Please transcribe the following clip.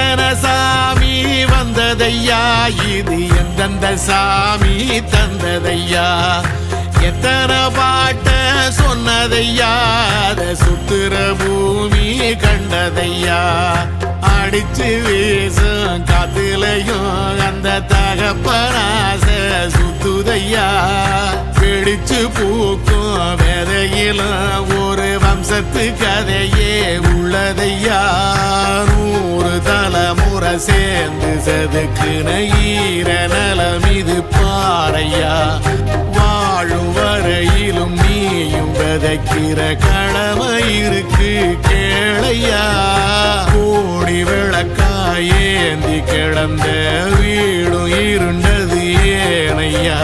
எத்தனை சாமி வந்ததையா, இது எந்தெந்த சாமி தந்ததையா, எத்தனை பாட்ட சொன்னதையா, அத சுத்துற பூமி கண்டதையா, அடிச்சு வீசும் காத்துலையும் அந்த தகப்பனாச சுத்துதையா, பிடிச்சு பூக்கும் விதையிலும் ஒரு வம்சத்து கதையே உள்ளதையா, 100 தலைமுறை சேர்ந்து செதுக்குன ஈர நலம் இது பாறையா, வாழும் வரையிலும் நீயும் விதைக்கிற கடமை இருக்கு கேளையா, கோடி விளக்காயேந்தி கிடந்த வீடும் இருண்டது ஏனையா.